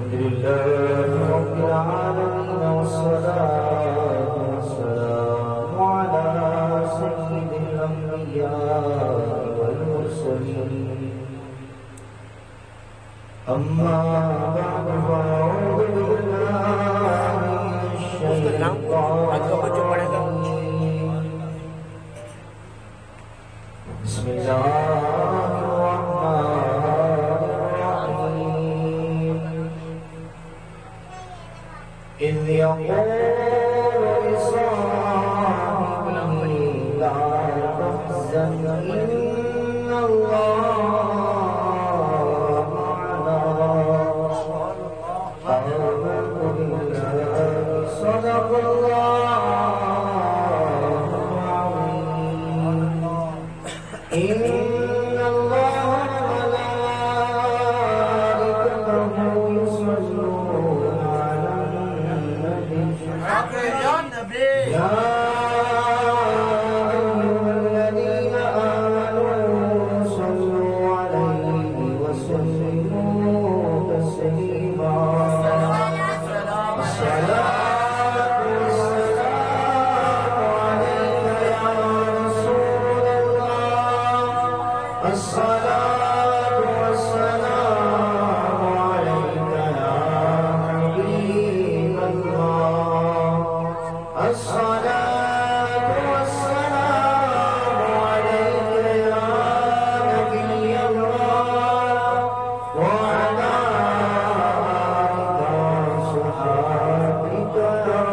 الحمد لله رب العالمين والصلاة والسلام على سيد الأنبياء والمرسلين أما بعد فأعوذ بالله من الشيطان الرجيم بسم الله إذ يقول لصاحبه لا تحزن إن الله معنا أعوذ بالله صدق الله العظيم إن الله وملائكته يصلون يا أيها الذين آمنوا صلوا عليه وسلموا تسليما الصلاة والسلام عليك يا رسول الله الصلاة والسلام عليك يا حبيب الله الصلاة والسلام عليك يا نبي الله وعلى آلك وصحابك يا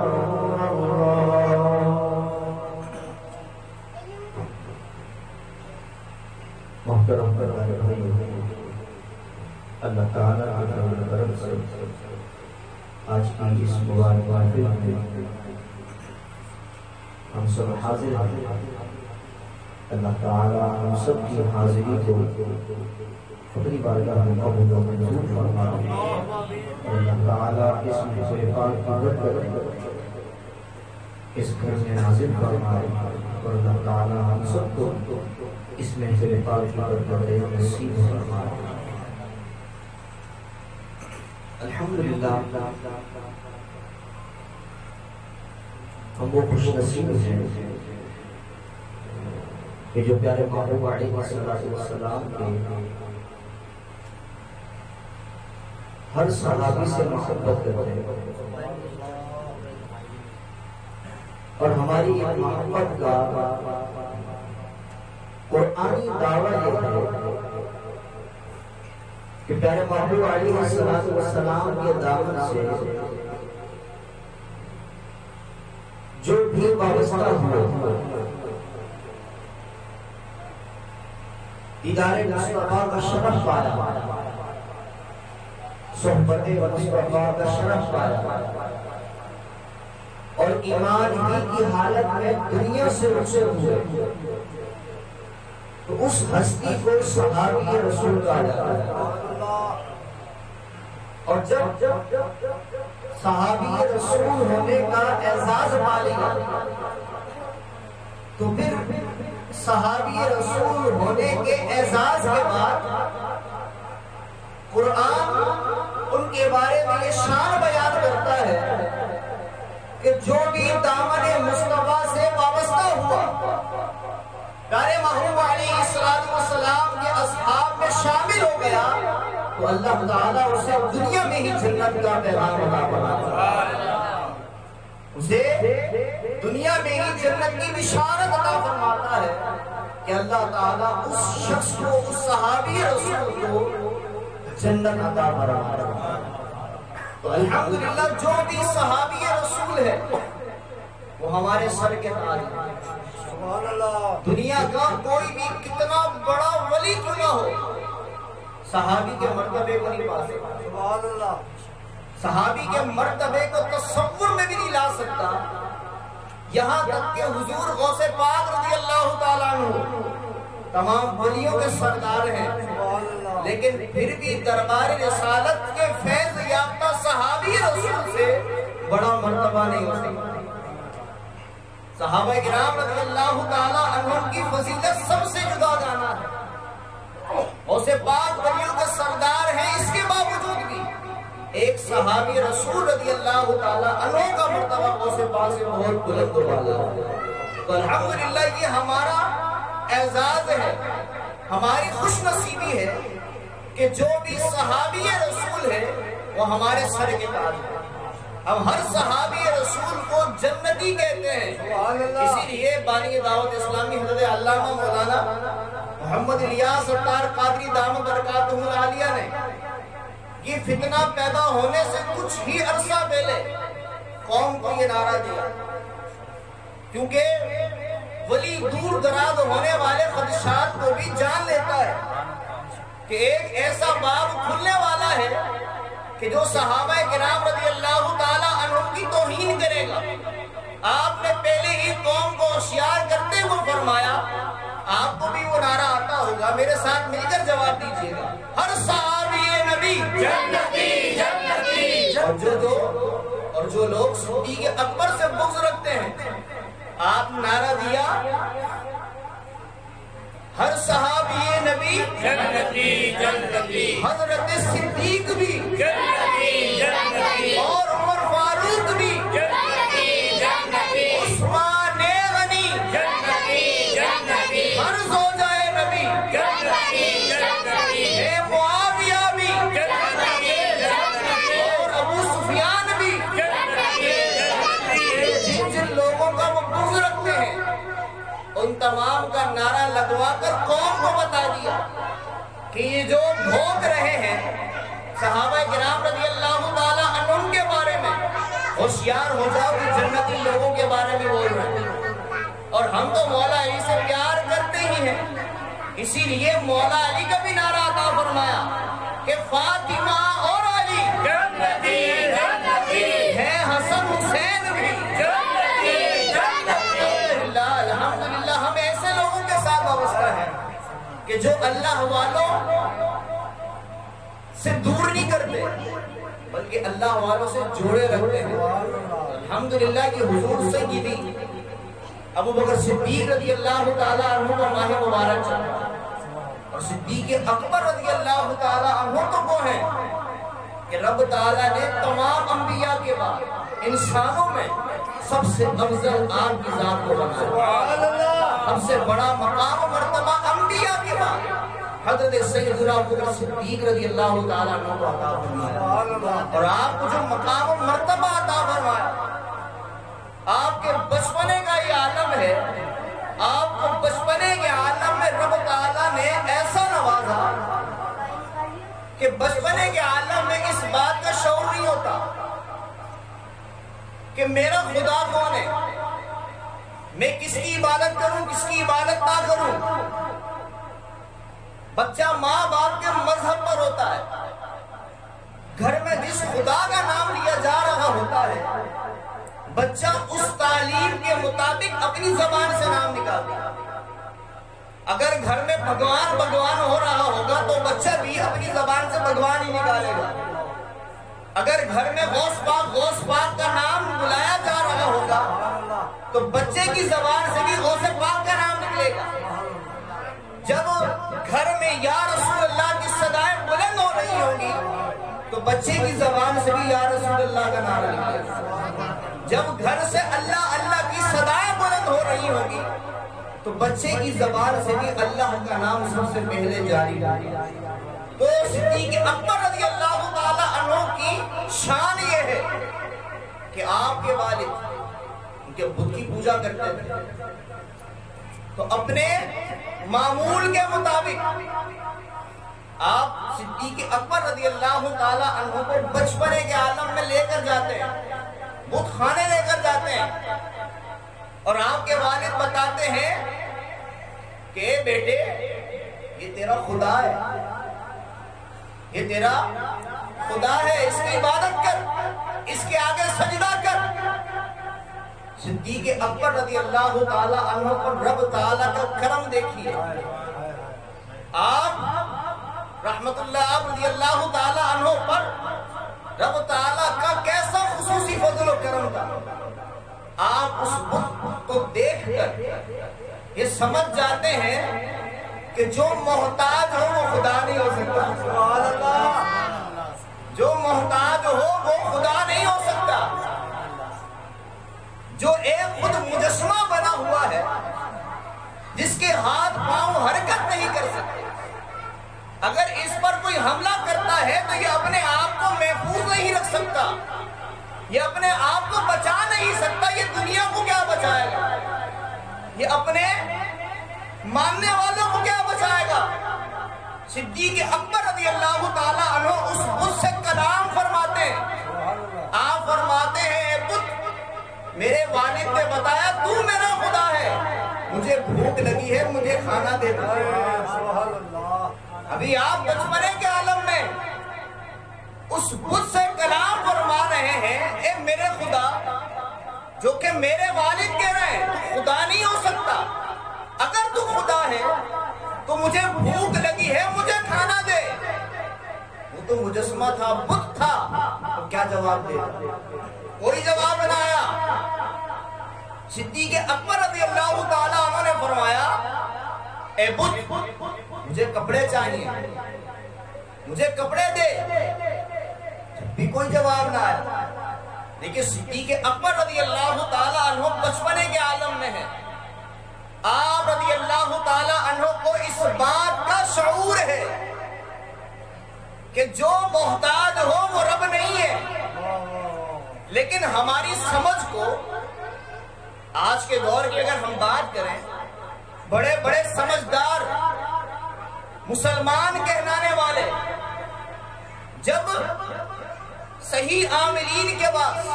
نور الله محترم اللہ تعالیٰ کی طرف سے آج کی اس مبارک محفل میں ہم سب حاضر ہیں۔ اللہ تعالیٰ ہم سب کی حاضری کو اپنی بارگاہ میں قبول و منظور فرمائے اور اللہ تعالیٰ اس محفل پاک کی برکت اس گھر میں نازل فرمائے اور اللہ تعالیٰ ہم سب کو اس محفل پاک کی برکت نصیب فرمائے۔ الحمدللہ ہم وہ خوش نصیب ہیں کہ جو پیارے محبوب علیہ السلام کے ہر صحابی سے محبت کرتے ہیں اور ہماری محبت کا قرآنی دعویٰ یہ ہے کہ پیارے محبوب علیہ السلام کے دامن سے جو بھی وابستہ ہوا دیدار مصطفیٰ کا شرف پایا، صحبت مصطفیٰ کا شرف پایا اور ایمان ہی کی حالت میں دنیا سے رخصت ہوئے تو اس ہستی کو صحابی رسول کہا جاتا ہے۔ اور جب صحابی رسول ہونے کا اعزاز پا لیا تو پھر صحابی رسول ہونے کے اعزاز کے بعد قرآن ان کے بارے میں یہ شان بیان کرتا ہے کہ جو بھی دامن مصطفیٰ سے وابستہ ہوا پیارے محبوب علیہ السلام کے اصحاب میں شامل ہو گیا تو اللہ تعالیٰ اسے دنیا میں ہی جنت کا پیغام عطا فرماتا ہے، اسے دنیا میں ہی جنت کی بشارت عطا فرماتا ہے کہ اللہ تعالیٰ اس شخص کو، اس صحابی رسول کو جنت عطا فرماتا ہے۔ تو الحمدللہ جو بھی صحابی رسول ہے وہ ہمارے سر کے تاج ہیں۔ دنیا کا کوئی بھی کتنا بڑا ولی کیوں نہ ہو، صحابی کے مرتبے کو نہیں پا سکتا، صحابی کے مرتبے کو تصور میں بھی نہیں لا سکتا۔ یہاں تک کہ حضور غوث پاک رضی اللہ تعالیٰ عنہ تمام ولیوں کے سردار ہیں، لیکن پھر بھی دربار رسالت کے فیض یافتہ صحابی رسول سے بڑا مرتبہ نہیں ہو سکتا۔ صحابہ کرام رضی اللہ تعالیٰ عنہ کی فضیلت سب سے جدا جانا ہے، اسے پاک ولیوں کے سردار ہیں، اس کے باوجود بھی ایک صحابی رسول رضی اللہ تعالیٰ عنہ کا مرتبہ غوث پاک سے بہت بلند والا ہے. تو الحمدللہ یہ ہمارا اعزاز ہے، ہماری خوش نصیبی ہے کہ جو بھی صحابی رسول ہے وہ ہمارے سر کے تاج ہے. ہم ہر صحابی رسول کو جنتی کہتے ہیں. اسی لیے بانی دعوت اسلامی حضرت علامہ مولانا محمد الیاس ستار قادری دامت برکاتہ العالیہ نے یہ فتنہ پیدا ہونے سے کچھ ہی عرصہ پہلے قوم کو یہ نعرہ دیا، کیونکہ ولی دور دراز ہونے والے خدشات کو بھی جان لیتا ہے کہ ایک ایسا باب کھلنے والا ہے کہ جو صحابہ کرام رضی اللہ تعالیٰ عنہ کی توہین کرے گا. آپ نے پہلے ہی قوم کو ہوشیار کرتے ہوئے فرمایا، آپ کو بھی وہ نعرہ آتا ہوگا، میرے ساتھ مل کر جواب دیجیے گا، ہر صحابی نبی جنتی جنتی. اور جو لوگ صدیق اکبر سے بغض رکھتے ہیں، آپ نعرہ دیا ہر صحابی نبی جنتی جنتی، حضرت صدیق بھی جنتی جنتی، اور عمر فاروق بھی جنتی جنتی، عثمان غنی جنتی جنتی، ہر زوجہ نبی جنتی جنتی، معاویہ بھی جنتی جنتی، اور ابو سفیان بھی جنتی جنتی. جن لوگوں کا وہ بغض رکھتے ہیں ان تمام کا نعرہ لگوا کر قوم کو بتا دیا کہ یہ جو بھوگ رہے ہیں صحابہ کرام رضی اللہ تعالیٰ عنہ کے بارے میں، ہوشیار ہو جاؤ کہ جنتی لوگوں کے بارے میں بول رہے ہیں. اور ہم تو مولا علی سے پیار کرتے ہی ہیں، اسی لیے مولا علی کا بھی نعرہ عطا فرمایا کہ فاطمہ اور علی جنتی جنتی ہے، حسن حسین بھی جنتی جنتی. الحمدللہ ہم ایسے لوگوں کے ساتھ وابستہ ہیں کہ جو اللہ والوں سے دور نہیں کرتے بلکہ اللہ والوں سے جوڑے رکھتے ہیں. الحمدللہ کہ حضور سیدی ابو بکر صدیق رضی اللہ تعالیٰ عنہ کا ماہ مبارک چل رہا ہے، اور صدیق اکبر رضی اللہ تعالیٰ عنہ تو وہ ہیں کہ رب تعالیٰ نے تمام انبیاء کے بعد انسانوں میں سب سے افضل آپ کی ذات کو بنایا. سب سے بڑا مقام و مرتبہ انبیاء کے بعد حضرت سیدنا ابو بکر صدیق رضی اللہ تعالیٰ عنہ کو عطا فرمایا. اور آپ کو جو مقام و مرتبہ عطا فرمایا، آپ کے بچپنے کا یہ عالم ہے، آپ کو بچپنے کے عالم میں رب تعالیٰ نے ایسا نوازا کہ بچپنے کے عالم میں اس بات کا شعور نہیں ہوتا کہ میرا خدا کون ہے، میں کس کی عبادت کروں کس کی عبادت نہ کروں. بچہ ماں باپ کے مذہب پر ہوتا ہے، گھر میں جس خدا کا نام لیا جا رہا ہوتا ہے بچہ اس تعلیم کے مطابق اپنی زبان سے نام نکالتا ہے. اگر گھر میں بھگوان بھگوان ہو رہا ہوگا تو بچہ بھی اپنی زبان سے بھگوان ہی نکالے گا. اگر گھر میں غوث پاک کا نام بلایا جا رہا ہوگا تو بچے کی زبان سے بھی غوث پاک کا نام نکلے گا. جب گھر میں یا رسول اللہ کی صدائیں بلند ہو رہی ہوں گی تو بچے کی زبان سے بھی یا رسول اللہ کا نام نکلے گا. جب گھر سے اللہ اللہ کی صدائیں بلند ہو رہی ہوں گی تو بچے کی زبان سے بھی اللہ کا نام سب سے پہلے جاری ہوگا. تو صدیق اکبر رضی اللہ تعالیٰ عنہ کی شان یہ ہے کہ آپ کے والد ان کے بت کی پوجا کرتے تھے، تو اپنے معمول کے مطابق آپ صدیق اکبر رضی اللہ تعالیٰ عنہ کو بچپنے کے عالم میں لے کر جاتے ہیں، بت خانے لے کر جاتے ہیں، اور آپ کے والد بتاتے ہیں کہ بیٹے یہ تیرا خدا ہے، یہ تیرا خدا ہے، اس کی عبادت کر، اس کے آگے سجدہ کر. صدیق اکبر رضی اللہ تعالیٰ عنہ پر رب تعالیٰ کا کرم دیکھیے. آپ رحمت اللہ رضی اللہ تعالیٰ عنہ پر رب تعالیٰ کا کیسا خصوصی فضل و کرم تھا. آپ اس بت کو دیکھ کر یہ سمجھ جاتے ہیں کہ جو محتاج ہو وہ خدا نہیں ہو سکتا. جو محتاج ہو وہ خدا نہیں ہو سکتا. جو ایک خود مجسمہ بنا ہوا ہے، جس کے ہاتھ پاؤں حرکت نہیں کر سکتے، اگر اس پر کوئی حملہ کرتا ہے تو یہ اپنے آپ کو محفوظ نہیں رکھ سکتا، یہ اپنے آپ کو بچا نہیں سکتا. یہ دنیا کو کیا بچائے گا؟ یہ اپنے ماننے والوں کو کیا بچائے گا؟ صدیق اکبر رضی اللہ تعالیٰ عنہ اس بت سے کلام فرماتے ہیں. آپ فرماتے ہیں اے بت، میرے والد نے بتایا تو میرا خدا ہے، مجھے بھوک لگی ہے، مجھے کھانا دے دو. ابھی آپ بچپنے کے عالم میں اس بت سے کلام فرما رہے ہیں، اے میرے خدا، جو کہ میرے والد کہہ رہے ہیں تو خدا نہیں ہو سکتا. اگر تو خدا ہے تو مجھے بھوک لگی ہے، مجھے کھانا دے. وہ تو مجسمہ تھا، بت تھا، تو کیا جواب دے؟ کوئی جواب نہ آیا. صدیق اکبر رضی اللہ تعالیٰ عنہ نے فرمایا اے بت، مجھے کپڑے چاہیے، مجھے کپڑے دے. جب بھی کوئی جواب نہ آیا. لیکن صدیق اکبر رضی اللہ تعالیٰ عنہ بچپنے کے عالم میں ہے. آپ رضی اللہ تعالیٰ عنہ کو اس بات کا شعور ہے کہ جو محتاج ہو وہ رب نہیں ہے. لیکن ہماری سمجھ کو آج کے دور کی اگر ہم بات کریں، بڑے بڑے سمجھدار مسلمان کہلانے والے جب صحیح عاملین کے پاس،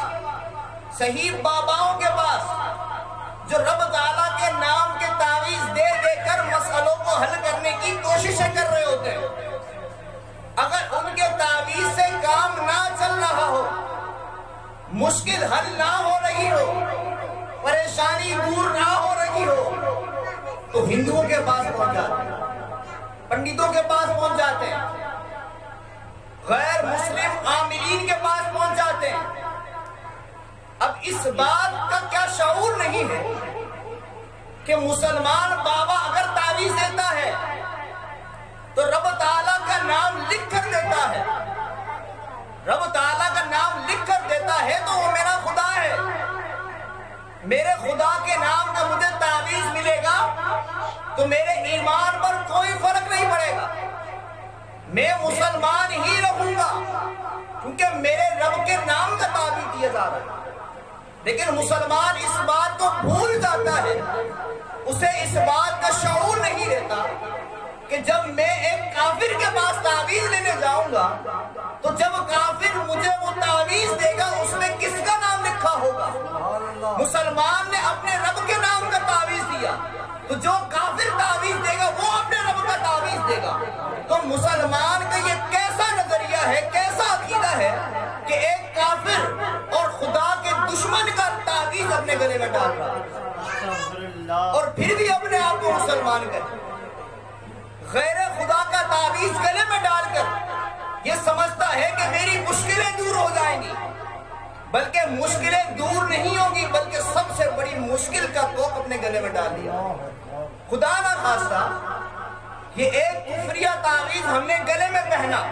صحیح باباؤں کے پاس جو رب تعالیٰ کے نام کے تعویذ دے دے کر مسئلوں کو حل کرنے کی کوششیں کر رہے ہوتے ہیں، اگر ان کے تعویذ سے کام نہ چل رہا ہو، مشکل حل نہ ہو رہی ہو، پریشانی دور نہ ہو رہی ہو، تو ہندوؤں کے پاس پہنچ جاتے ہیں، پنڈتوں کے پاس پہنچ جاتے ہیں، غیر مسلم عاملین کے پاس پہنچ جاتے ہیں. اب اس بات کا کیا شعور نہیں ہے کہ مسلمان بابا اگر تعویذ دیتا ہے تو رب تعالیٰ کا نام لکھ کر دیتا ہے، رب تعالیٰ کا نام لکھ کر دیتا ہے تو وہ میرا خدا ہے. میرے خدا کے نام کا مجھے تعویذ ملے گا تو میرے ایمان پر کوئی فرق نہیں پڑے گا، میں مسلمان ہی رہوں گا کیونکہ میرے رب کے نام کا تعویذ دیا جا رہا ہے. لیکن مسلمان اس بات کو بھول جاتا ہے، اسے اس بات کا شعور نہیں رہتا کہ جب میں ایک کافر کے پاس تعویذ لینے جاؤں گا تو جب کافر مجھے وہ تعویذ دے گا اس میں کس کا نام لکھا ہوگا؟ مسلمان نے اپنے رب کے نام کا تعویذ دیا، تو جو کافر تعویذ دے گا وہ اپنے رب کا تعویذ دے گا. تو مسلمان کا یہ کیسا نظریہ ہے، کیسا عقیدہ ہے کہ ایک کافر اور خدا کے دشمن کا تعویذ اپنے گلے میں ڈال رہا ہے اور پھر بھی اپنے آپ کو مسلمان کہے. غیر خدا کا تعویذ گلے میں ڈال کر یہ سمجھتا ہے کہ میری مشکلیں دور ہو جائیں گی، بلکہ مشکلیں دور نہیں ہوگی، بلکہ سب سے بڑی مشکل کا توق اپنے گلے میں ڈال دیا. خدا نہ خواستہ یہ ایک کفریہ تعویذ ہم نے گلے میں پہنا،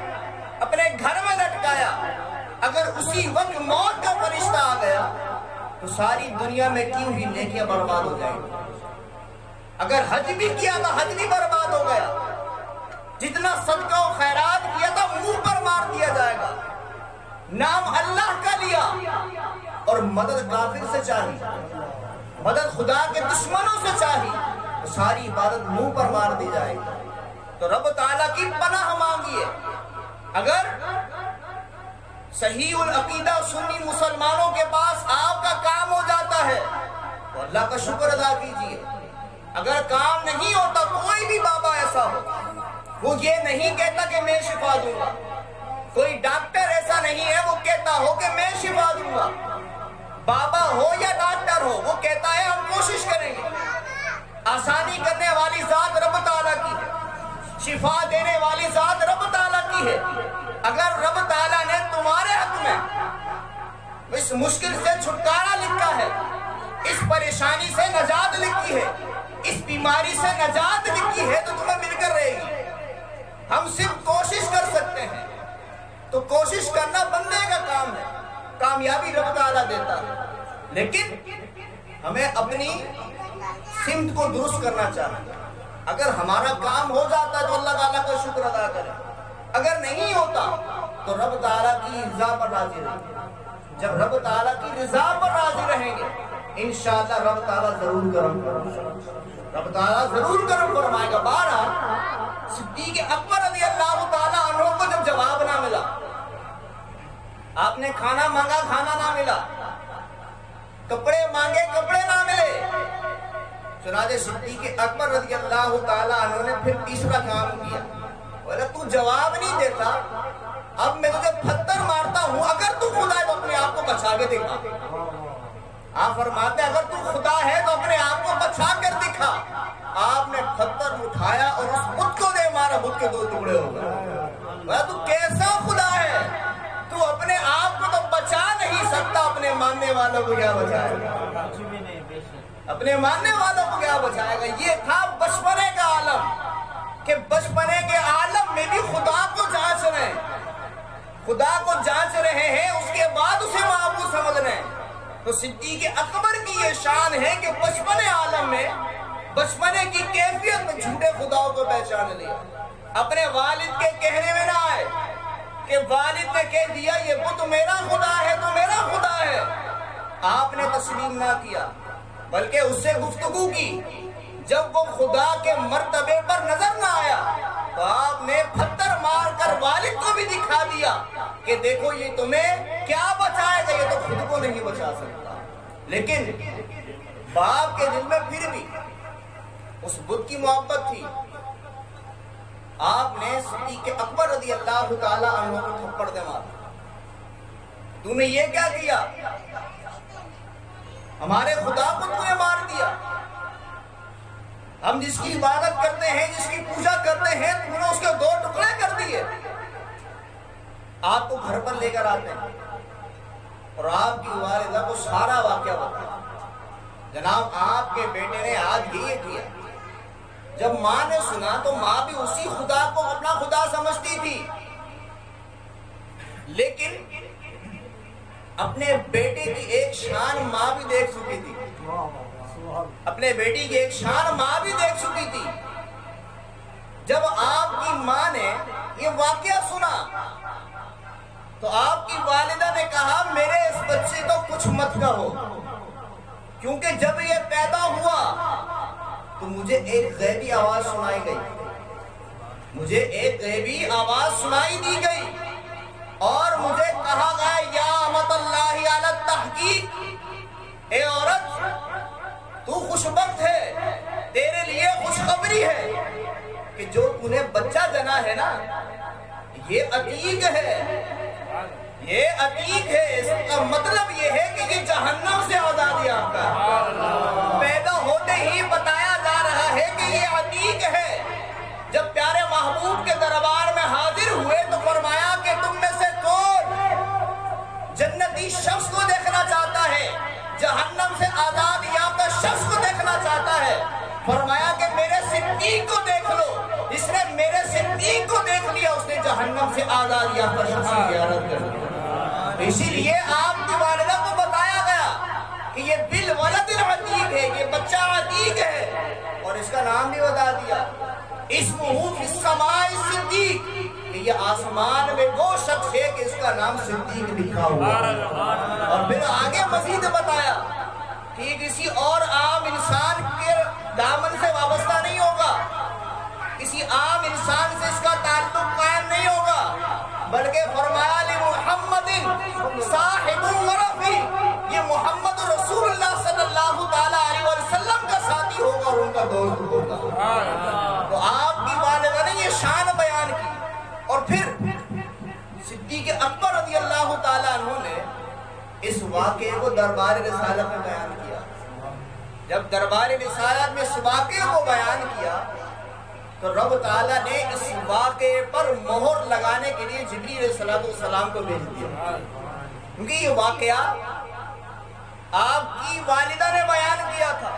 اپنے گھر میں لٹکایا، اگر اسی وقت موت کا فرشتہ آ گیا تو ساری دنیا میں کی ہوئی نیکیاں برباد ہو جائیں گی. اگر حج بھی کیا تھا حج بھی برباد ہو گیا، جتنا صدقہ و خیرات کیا تھا منہ پر مار دیا جائے گا. نام اللہ کا لیا اور مدد کافر سے چاہی، مدد خدا کے دشمنوں سے چاہی، تو ساری عبادت منہ پر مار دی جائے گی. تو رب تعالیٰ کی پناہ مانگیے. اگر صحیح العقیدہ سنی مسلمانوں کے پاس آپ کا کام ہو جاتا ہے تو اللہ کا شکر ادا کیجیے. اگر کام نہیں ہوتا، کوئی بھی بابا ایسا ہو وہ یہ نہیں کہتا کہ میں شفا دوں گا، کوئی ڈاکٹر ایسا نہیں ہے وہ کہتا ہو کہ میں شفا دوں گا. بابا ہو یا ڈاکٹر ہو وہ کہتا ہے ہم کوشش کریں گے. آسانی کرنے والی ذات رب تعالیٰ کی ہے، شفا دینے والی ذات رب تعالیٰ کی ہے. اگر رب تعالیٰ نے تمہارے حق میں اس مشکل سے چھٹکارا لکھا ہے، اس پریشانی سے نجات لکھی ہے، اس بیماری سے نجات لکھی ہے تو تمہیں مل کر رہے گی. ہم صرف کوشش کر سکتے ہیں. تو کوشش کرنا بندے کا کام ہے، کامیابی رب تعالیٰ دیتا ہے، لیکن ہمیں اپنی سمت کو درست کرنا چاہیے۔ اگر ہمارا کام ہو جاتا ہے تو اللہ تعالیٰ کا شکر ادا کریں، اگر نہیں ہوتا تو رب تعالیٰ کی رضا پر راضی رہیں۔ جب رب تعالیٰ کی رضا پر راضی رہیں گے انشاءاللہ رب تعالیٰ ضرور کرم فرمائے گا، رب تعالیٰ ضرور کرم فرمائے گا۔ بہرحال صدیق اکبر رضی اللہ تعالیٰ عنہ کو جب جواب نہ ملا، آپ نے کھانا مانگا کھانا نہ ملا، کپڑے مانگے کپڑے نہ ملے، چنانچہ صدیق اکبر رضی اللہ تعالیٰ عنہ نے پھر تیسرا کام کیا، بولا تو جواب نہیں دیتا، اب میں تجھے پتھر مارتا ہوں، اگر تو خدا ہے تو اپنے آپ کو بچا کے دکھا۔ آپ فرماتے ہیں اگر تو خدا ہے تو اپنے آپ کو بچا کر دکھا۔ آپ نے پتھر اٹھایا اور اس بت کو دے مارا، بت کے دو ٹکڑے ہو گئے۔ بولا تو کیسا خدا ہے، تو اپنے آپ کو تو بچا نہیں سکتا، اپنے ماننے والوں کو کیا بچائے گا؟ اپنے ماننے والوں کو کیا بچائے گا؟ یہ تھا بچپنے کا عالم، کہ بچپنے کے عالم میں بھی خدا کو جانچ رہے ہیں، خدا کو جانچ رہے ہیں، اس کے بعد اسے معبود سمجھ رہے ہیں۔ تو صدیق اکبر کی یہ شان ہے کہ بچپنے عالم میں، بچپنے کی کیفیت میں جھوٹے خداؤں کو پہچان لیا، اپنے والد کے کہنے میں نہ آئے کہ والد نے کہہ دیا یہ بت میرا خدا ہے تو میرا خدا ہے، آپ نے تسلیم نہ کیا بلکہ اس سے گفتگو کی۔ جب وہ خدا کے مرتبے پر نظر نہ آیا تو آپ نے پتھر مار کر والد کو بھی دکھا دیا کہ دیکھو یہ تمہیں کیا بچائے گا، یہ تو خود کو نہیں بچا سکتا۔ لیکن باپ کے دل میں پھر بھی اس بت کی محبت تھی۔ آپ نے صدیق اکبر رضی اللہ تعالی عنہ کو تھپڑ دے مارا، تو نے یہ کیا کیا؟ ہمارے خدا کو تو نے مار دیا، ہم جس کی عبادت کرتے ہیں، جس کی پوجا کرتے ہیں، تم نے اس کے دو ٹکڑے کر دیے۔ آپ کو گھر پر لے کر آتے ہیں اور آپ کی والدہ کو سارا واقعہ بتایا، جناب آپ کے بیٹے نے آج یہ کیا۔ جب ماں نے سنا تو ماں بھی اسی خدا کو اپنا خدا سمجھتی تھی، لیکن اپنے بیٹے کی ایک شان ماں بھی دیکھ چکی تھی، اپنے بیٹی کی ایک شان ماں بھی دیکھ چکی تھی۔ جب آپ کی ماں نے یہ واقعہ سنا تو آپ کی والدہ نے کہا میرے اس بچے کو کچھ مت کہو، کیونکہ جب یہ پیدا ہوا تو مجھے ایک غیبی آواز سنائی گئی، مجھے ایک غیبی آواز سنائی دی گئی اور مجھے کہا گیا یا امت اللہ علی التحقیق، اے عورت تو خوشبخت ہے، تیرے لیے خوشخبری ہے کہ جو تو نے بچہ جنا ہے نا یہ عتیق ہے، یہ عتیق ہے۔ اس کا مطلب یہ ہے کہ یہ جہنم سے آزادی آپ کا پیدا ہوتے ہی بتایا جا رہا ہے کہ یہ عتیق ہے۔ جب پیارے محبوب کے دربار میں حاضر ہوئے تو فرمایا کہ تم میں سے کون جنتی شخص کو دیکھنا چاہتا ہے، جہنم سے آزاد یافتہ شخص کو دیکھنا چاہتا ہے؟ فرمایا کہ میرے صدیق کو دیکھ لو۔ اس نے میرے صدیق کو دیکھ لیا، اس نے جہنم سے آزاد یافتہ شخص کی زیارت کر لی۔ اسی لیے آپ کی والدہ کو بتایا گیا کہ یہ بالولد عتیق ہے، یہ بچہ عتیق ہے، اور اس کا نام بھی بتا دیا اسمہ فی السماء صدیق، کہ یہ آسمان میں وہ شخص ہے کہ اس کا نام صدیق لکھا ہوا۔ اور پھر آگے مزید بتایا کہ یہ کسی اور عام انسان کے دامن سے وابستہ نہیں ہوگا، کسی عام انسان سے اس کا تعلق قائم نہیں ہوگا، بلکہ فرمایا لمحمد صاحب ورفی، یہ محمد رسول اللہ صلی اللہ تعالیٰ علیہ وسلم کا ساتھی ہوگا اور ان کا دوست ہوگا۔ تو آپ کی والدہ نے یہ شان بیان کی۔ اور پھر صدیق اکبر رضی اللہ تعالیٰ عنہ نے اس واقعے کو دربار رسالت میں بیان کیا۔ جب دربار رسالت میں اس واقعے کو بیان کیا تو رب تعالیٰ نے اس واقعے پر مہر لگانے کے لیے جبریل علیہ السلام کو بھیج دیا، کیونکہ یہ واقعہ آپ کی والدہ نے بیان کیا تھا۔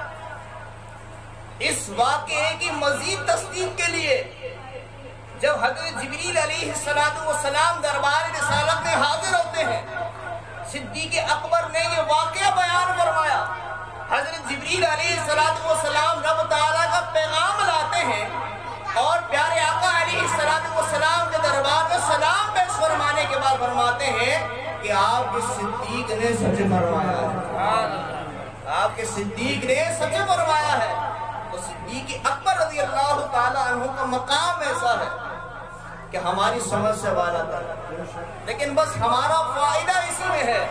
اس واقعے کی مزید تصدیق کے لیے جب حضرت جبریل علیہ السلام دربار رسالت میں حاضر ہوتے ہیں، صدیق اکبر نے یہ واقعہ بیان فرمایا۔ حضرت جبریل علیہ السلام رب تعالیٰ کا پیغام لاتے ہیں اور پیارے آقا علیہ السلام کے دربار میں سلام پیش فرمانے کے بعد فرماتے ہیں کہ آپ کے صدیق نے سچ فرمایا ہے، آپ کے صدیق نے سچ فرمایا ہے۔ تو صدیق اکبر رضی اللہ تعالیٰ عنہ کا مقام ایسا ہے کہ ہماری سمجھ سے والا تھا، لیکن بس ہمارا فائدہ اسی میں ہے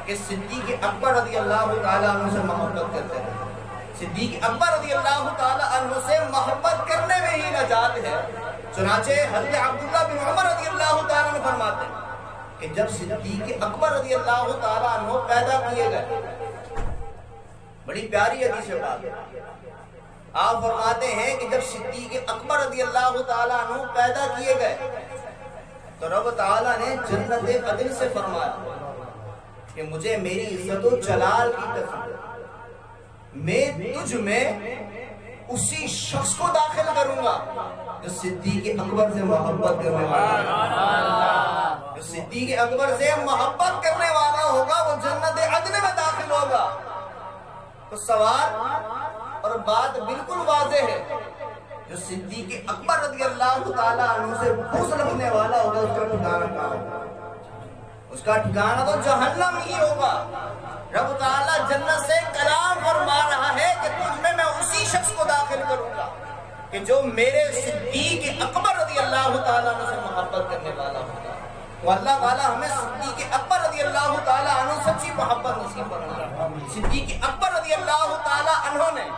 کہ صدیق اکبر رضی اللہ تعالیٰ عنہ سے محبت کرتے ہیں۔ صدیق اکبر رضی اللہ تعالیٰ عنہ سے محبت کرنے میں ہی نجات ہے۔ چنانچہ حضرت عبداللہ بن عمر رضی اللہ تعالیٰ عنہ فرماتے ہیں کہ جب صدیق اکبر رضی اللہ تعالیٰ عنہ پیدا کیے گئے، بڑی پیاری حدیث بات ہے، آپ فرماتے ہیں کہ جب صدیق اکبر رضی اللہ تعالیٰ عنہ پیدا کیے گئے تو رب تعالیٰ نے جنت عدن سے فرمایا کہ مجھے میری عزت و جلال کی قسم میں تجھ میں اسی شخص کو داخل کروں گا جو صدیق اکبر سے محبت کرنے والا، جو صدیق اکبر سے محبت کرنے والا ہوگا وہ جنت عدن میں داخل ہوگا۔ تو سوال اور بات بالکل واضح ہے، جو صدیق اکبر رضی اللہ تعالیٰ عنہ سے بغض رکھنے والا ہوگا اس کا ٹھکانہ کہاں ہوگا؟ اس کا ٹھکانہ تو جہنم ہی ہوگا۔ رب تعالیٰ جنت سے کلام فرما رہا ہے کہ تجھ میں اسی شخص کو داخل کروں گا کہ جو میرے صدیق اکبر رضی اللہ تعالیٰ عنہ سے محبت کرنے والا ہوگا۔ وہ اللہ تعالیٰ ہمیں صدیق اکبر رضی اللہ تعالیٰ عنہ سچی محبت نصیب فرمائے۔ صدیق اکبر رضی اللہ تعالیٰ عنہ نے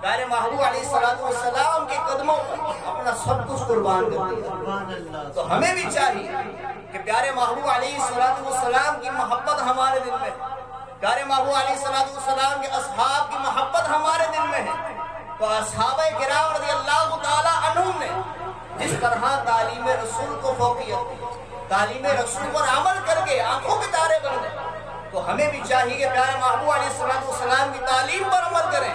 پیارے محبوب علیہ السلام کے قدموں پر اپنا سب کچھ قربان کر دیا۔ تو ہمیں بھی چاہیے کہ پیارے محبوب علیہ السلام کی محبت ہمارے دل میں ہے، پیارے محبوب علیہ السلام کے اصحاب کی محبت ہمارے دل میں ہے۔ تو اصحابہ کرام رضی اللہ تعالیٰ عنہم نے جس طرح تعلیم رسول کو فوقیت دی، تعلیم رسول پر عمل کر کے آنکھوں کے تارے بن گئے، تو ہمیں بھی چاہیے کہ پیارے محبوب علیہ السلام کی تعلیم پر عمل کریں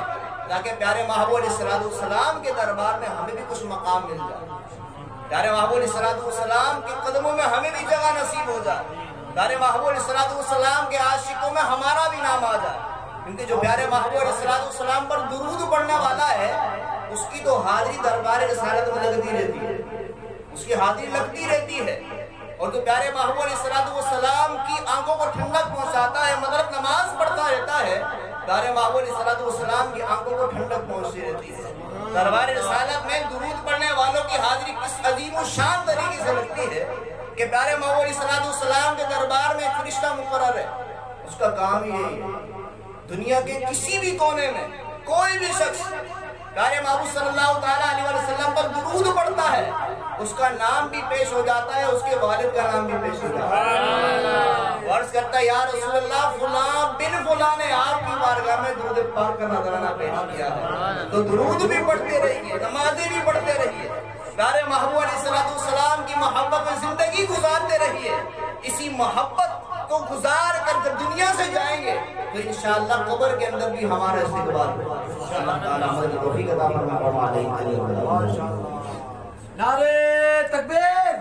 تاکہ پیارے محبوب علیہ السلام کے دربار میں ہمیں بھی کچھ مقام مل جائے، پیارے محبوب علیہ السلام کے قدموں میں ہمیں بھی جگہ نصیب ہو جائے، پیارے محبوب علیہ السلام کے عاشقوں میں ہمارا بھی نام آ جائے۔ کیونکہ جو پیارے محبوب علیہ السلام پر درود پڑھنے والا ہے اس کی تو حاضری دربار رسالت میں لگتی رہتی ہے، اس کی حاضری لگتی رہتی ہے، اور جو پیارے محبوب علیہ السلام کی آنکھوں کو ٹھنڈک پہنچاتا ہے، مغرب نماز پڑھتا رہتا ہے، پیارے محبوب علیہ السلام کی آنکھوں کو ٹھنڈک پہنچتی رہتی ہے۔ دربار رسالت میں درود پڑھنے والوں کی حاضری کس عظیم و شان طریقے سے لگتی ہے کہ پیارے محبوب علیہ السلام کے دربار میں فرشتہ مقرر ہے، اس کا کام ہی یہی ہے۔ دنیا کے کسی بھی کونے میں کوئی بھی شخص پیارے محبوب صلی اللہ تعالیٰ علیہ وسلم پر درود پڑھتا ہے، اس کا نام بھی پیش ہو جاتا ہے، اس کے والد کا نام بھی پیش ہو جاتا ہے۔ عرض کرتا ہے یا رسول اللہ فلاں بن فلاں نے آپ کی بارگاہ میں درود پاک کا نذرانہ پیش کیا ہے، تو درود بھی پڑھتے رہیے، نمازیں بھی پڑھتے رہیے، پیارے محبوب علیہ السلام کی محبت میں زندگی گزارتے رہیے۔ اسی محبت کو گزار کر جب دنیا سے جائیں گے تو انشاءاللہ قبر کے اندر بھی ہمارا استقبال ہوگا۔ اللہ تعالیٰ ہمیں توفیق عطا فرمائے۔ نعرہ تکبیر!